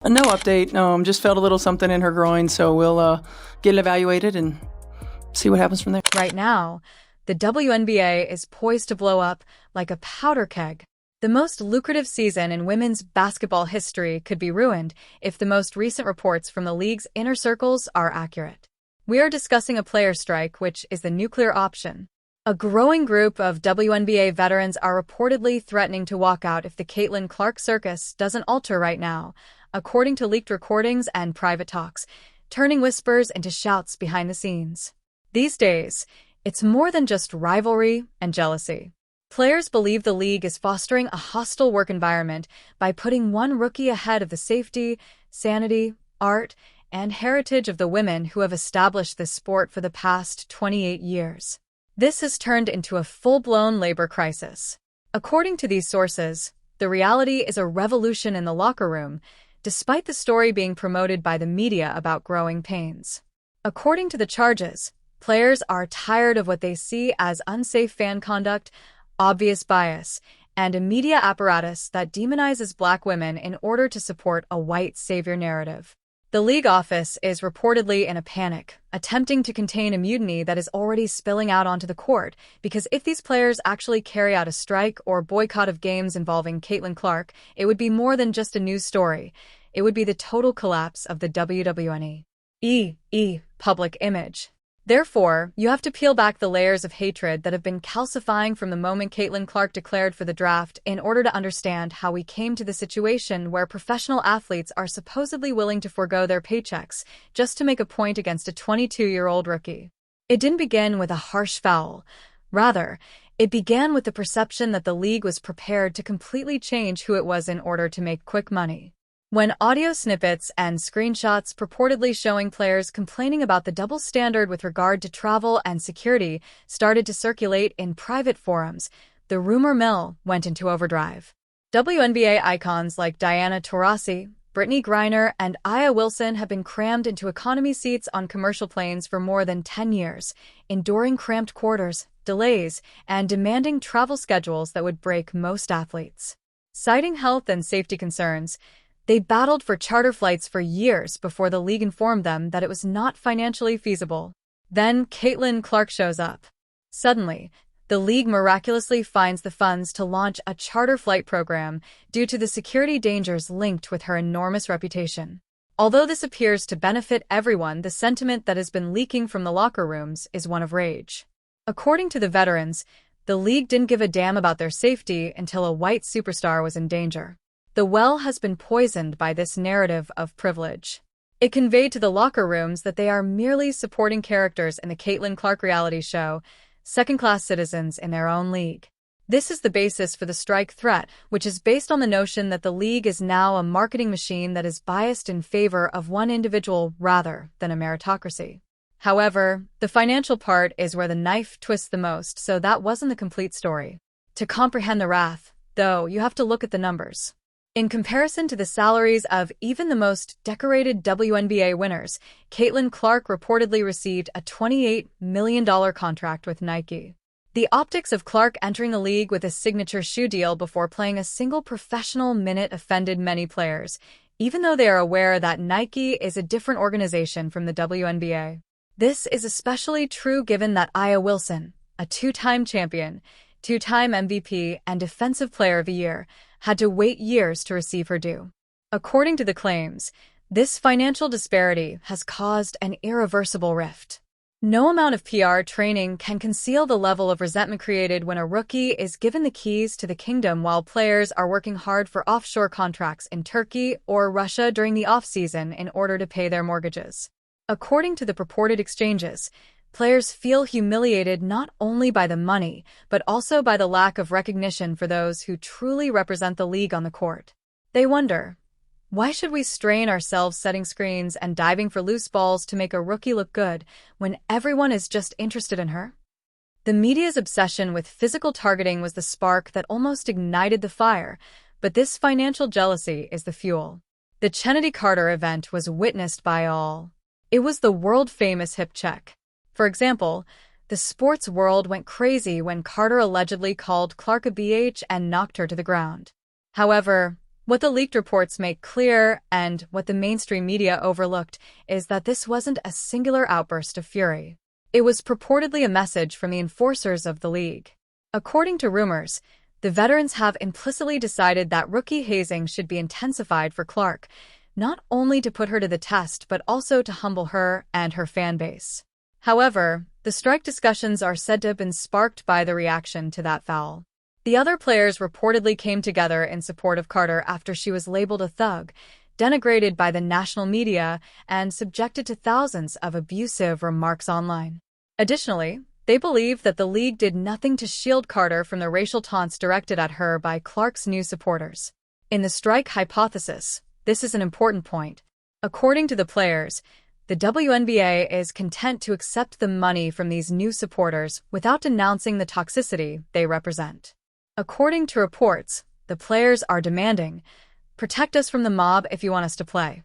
No update. Just felt a little something in her groin, so we'll get it evaluated and see what happens from there. Right now, the WNBA is poised to blow up like a powder keg. The most lucrative season in women's basketball history could be ruined if the most recent reports from the league's inner circles are accurate. We are discussing a player strike, which is the nuclear option. A growing group of WNBA veterans are reportedly threatening to walk out if the Caitlin Clark circus doesn't alter right now, according to leaked recordings and private talks, turning whispers into shouts behind the scenes. These days, it's more than just rivalry and jealousy. Players believe the league is fostering a hostile work environment by putting one rookie ahead of the safety, sanity, art, and heritage of the women who have established this sport for the past 28 years. This has turned into a full-blown labor crisis. According to these sources, the reality is a revolution in the locker room, despite the story being promoted by the media about growing pains. According to the charges, players are tired of what they see as unsafe fan conduct, obvious bias, and a media apparatus that demonizes Black women in order to support a white savior narrative. The league office is reportedly in a panic, attempting to contain a mutiny that is already spilling out onto the court, because if these players actually carry out a strike or boycott of games involving Caitlin Clark, it would be more than just a news story. It would be the total collapse of the WWE public image. Therefore, you have to peel back the layers of hatred that have been calcifying from the moment Caitlin Clark declared for the draft in order to understand how we came to the situation where professional athletes are supposedly willing to forego their paychecks just to make a point against a 22-year-old rookie. It didn't begin with a harsh foul. Rather, it began with the perception that the league was prepared to completely change who it was in order to make quick money. When audio snippets and screenshots purportedly showing players complaining about the double standard with regard to travel and security started to circulate in private forums, the rumor mill went into overdrive. WNBA icons like Diana Taurasi, Brittany Griner, and Aya Wilson have been crammed into economy seats on commercial planes for more than 10 years, enduring cramped quarters, delays, and demanding travel schedules that would break most athletes. Citing health and safety concerns, they battled for charter flights for years before the league informed them that it was not financially feasible. Then Caitlin Clark shows up. Suddenly, the league miraculously finds the funds to launch a charter flight program due to the security dangers linked with her enormous reputation. Although this appears to benefit everyone, the sentiment that has been leaking from the locker rooms is one of rage. According to the veterans, the league didn't give a damn about their safety until a white superstar was in danger. The well has been poisoned by this narrative of privilege. It conveyed to the locker rooms that they are merely supporting characters in the Caitlin Clark reality show, second-class citizens in their own league. This is the basis for the strike threat, which is based on the notion that the league is now a marketing machine that is biased in favor of one individual rather than a meritocracy. However, the financial part is where the knife twists the most, so that wasn't the complete story. To comprehend the wrath, though, you have to look at the numbers. In comparison to the salaries of even the most decorated WNBA winners, Caitlin Clark reportedly received a $28 million contract with Nike. The optics of Clark entering the league with a signature shoe deal before playing a single professional minute offended many players, even though they are aware that Nike is a different organization from the WNBA. This is especially true given that Aya Wilson, a two-time champion, two-time MVP, and Defensive Player of the Year, had to wait years to receive her due. According to the claims, this financial disparity has caused an irreversible rift. No amount of PR training can conceal the level of resentment created when a rookie is given the keys to the kingdom while players are working hard for offshore contracts in Turkey or Russia during the off-season in order to pay their mortgages. According to the purported exchanges, players feel humiliated not only by the money, but also by the lack of recognition for those who truly represent the league on the court. They wonder, why should we strain ourselves setting screens and diving for loose balls to make a rookie look good when everyone is just interested in her? The media's obsession with physical targeting was the spark that almost ignited the fire, but this financial jealousy is the fuel. The Chennedy Carter event was witnessed by all. It was the world-famous hip check. For example, the sports world went crazy when Carter allegedly called Clark a BH and knocked her to the ground. However, What the leaked reports make clear, and what the mainstream media overlooked, is that this wasn't a singular outburst of fury. It was purportedly a message from the enforcers of the league. According to rumors, the veterans have implicitly decided that rookie hazing should be intensified for Clark, not only to put her to the test but also to humble her and her fan base. However, the strike discussions are said to have been sparked by the reaction to that foul. The other players reportedly came together in support of Carter after she was labeled a thug, denigrated by the national media, and subjected to thousands of abusive remarks online. Additionally, they believe that the league did nothing to shield Carter from the racial taunts directed at her by Clark's new supporters. In the strike hypothesis, this is an important point. According to the players, the WNBA is content to accept the money from these new supporters without denouncing the toxicity they represent. According to reports, the players are demanding, "Protect us from the mob if you want us to play."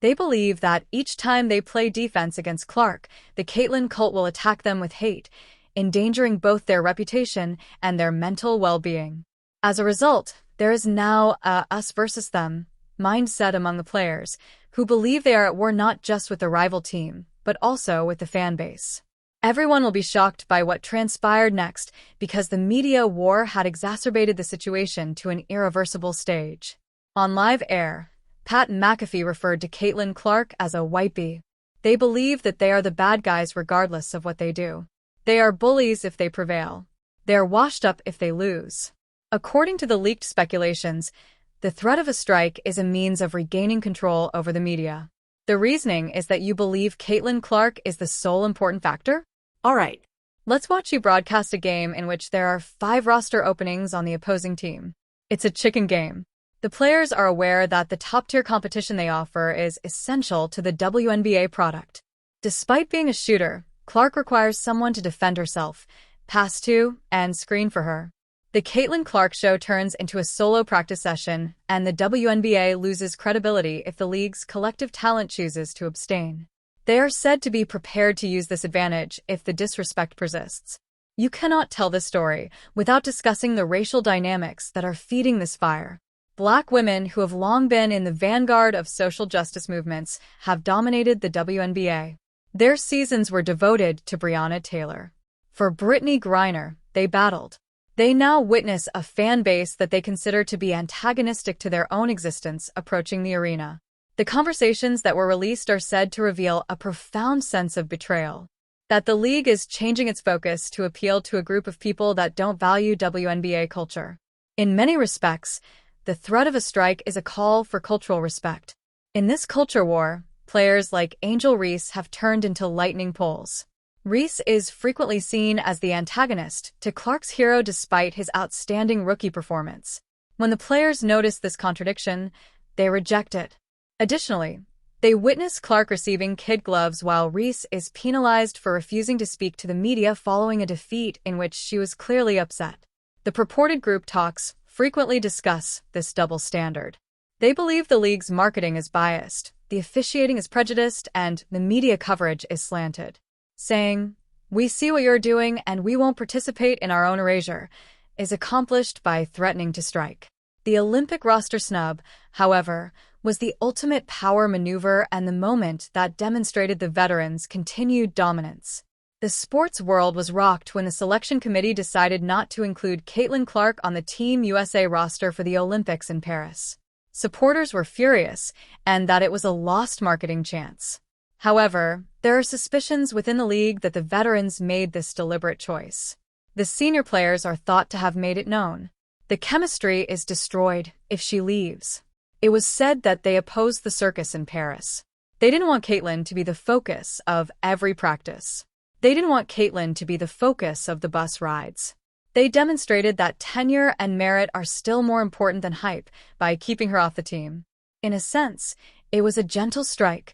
They believe that each time they play defense against Clark, the Caitlyn cult will attack them with hate, endangering both their reputation and their mental well-being. As a result, there is now a us versus them mindset among the players, who believe they are at war not just with the rival team, but also with the fan base. Everyone will be shocked by what transpired next because the media war had exacerbated the situation to an irreversible stage. On live air, Pat McAfee referred to Caitlyn Clark as a "whitey." They believe that they are the bad guys regardless of what they do. They are bullies if they prevail. They are washed up if they lose. According to the leaked speculations, the threat of a strike is a means of regaining control over the media. The reasoning is that you believe Caitlyn Clark is the sole important factor? All right, let's watch you broadcast a game in which there are 5 roster openings on the opposing team. It's a chicken game. The players are aware that the top-tier competition they offer is essential to the WNBA product. Despite being a shooter, Clark requires someone to defend herself, pass to, and screen for her. The Caitlyn Clark show turns into a solo practice session, and the WNBA loses credibility if the league's collective talent chooses to abstain. They are said to be prepared to use this advantage if the disrespect persists. You cannot tell this story without discussing the racial dynamics that are feeding this fire. Black women who have long been in the vanguard of social justice movements have dominated the WNBA. Their seasons were devoted to Breonna Taylor. For Brittany Griner, they battled. They now witness a fan base that they consider to be antagonistic to their own existence approaching the arena. The conversations that were released are said to reveal a profound sense of betrayal. That the league is changing its focus to appeal to a group of people that don't value WNBA culture. In many respects, the threat of a strike is a call for cultural respect. In this culture war, players like Angel Reese have turned into lightning poles. Reese is frequently seen as the antagonist to Clark's hero despite his outstanding rookie performance. When the players notice this contradiction, they reject it. Additionally, they witness Clark receiving kid gloves while Reese is penalized for refusing to speak to the media following a defeat in which she was clearly upset. The purported group talks frequently discuss this double standard. They believe the league's marketing is biased, the officiating is prejudiced, and the media coverage is slanted. Saying, "We see what you're doing and we won't participate in our own erasure," is accomplished by threatening to strike. The Olympic roster snub, however, was the ultimate power maneuver and the moment that demonstrated the veterans' continued dominance. The sports world was rocked when the selection committee decided not to include Caitlyn Clark on the Team USA roster for the Olympics in Paris. Supporters were furious, and that it was a lost marketing chance. However, there are suspicions within the league that the veterans made this deliberate choice. The senior players are thought to have made it known. The chemistry is destroyed if she leaves. It was said that they opposed the circus in Paris. They didn't want Caitlyn to be the focus of every practice. They didn't want Caitlyn to be the focus of the bus rides. They demonstrated that tenure and merit are still more important than hype by keeping her off the team. In a sense, it was a gentle strike,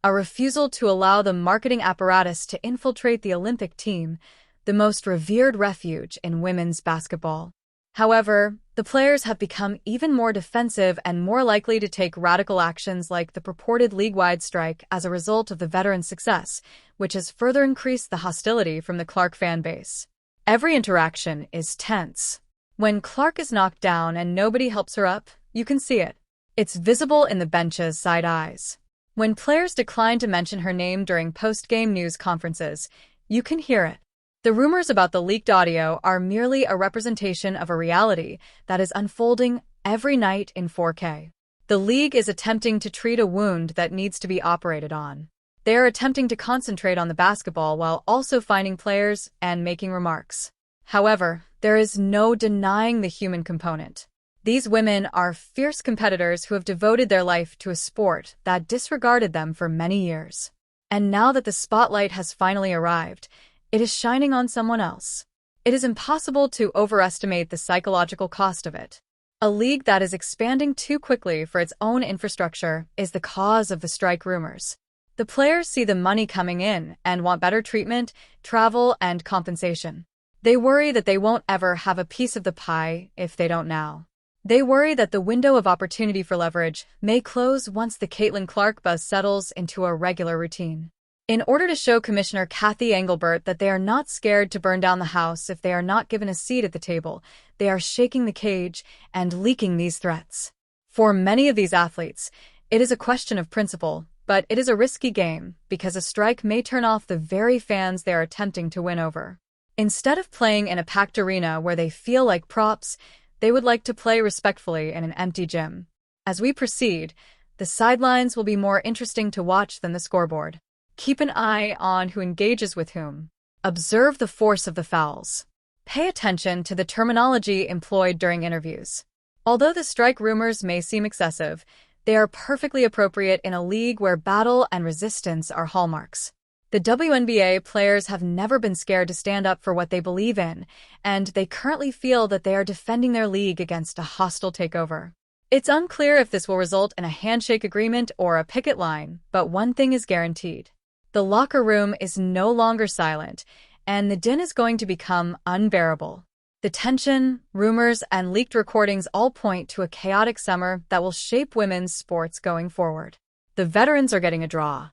a refusal to allow the marketing apparatus to infiltrate the Olympic team, the most revered refuge in women's basketball. However, the players have become even more defensive and more likely to take radical actions like the purported league-wide strike as a result of the veterans' success, which has further increased the hostility from the Clark fan base. Every interaction is tense. When Clark is knocked down and nobody helps her up, You can see it. It's visible in the bench's side eyes. When players decline to mention her name during post-game news conferences, you can hear it. The rumors about the leaked audio are merely a representation of a reality that is unfolding every night in 4K. The league is attempting to treat a wound that needs to be operated on. They are attempting to concentrate on the basketball while also finding players and making remarks. However, there is no denying the human component. These women are fierce competitors who have devoted their life to a sport that disregarded them for many years. And now that the spotlight has finally arrived, it is shining on someone else. It is impossible to overestimate the psychological cost of it. A league that is expanding too quickly for its own infrastructure is the cause of the strike rumors. The players see the money coming in and want better treatment, travel, and compensation. They worry that they won't ever have a piece of the pie if they don't now. They worry that the window of opportunity for leverage may close once the Caitlin Clark buzz settles into a regular routine. In order to show Commissioner Kathy Engelbert that they are not scared to burn down the house if they are not given a seat at the table, they are shaking the cage and leaking these threats. For many of these athletes, it is a question of principle, but it is a risky game because a strike may turn off the very fans they are attempting to win over. Instead of playing in a packed arena where they feel like props, they would like to play respectfully in an empty gym. As we proceed, the sidelines will be more interesting to watch than the scoreboard. Keep an eye on who engages with whom. Observe the force of the fouls. Pay attention to the terminology employed during interviews. Although the strike rumors may seem excessive, they are perfectly appropriate in a league where battle and resistance are hallmarks. The WNBA players have never been scared to stand up for what they believe in, and they currently feel that they are defending their league against a hostile takeover. It's unclear if this will result in a handshake agreement or a picket line, but one thing is guaranteed. The locker room is no longer silent, and the din is going to become unbearable. The tension, rumors, and leaked recordings all point to a chaotic summer that will shape women's sports going forward. The veterans are getting a draw.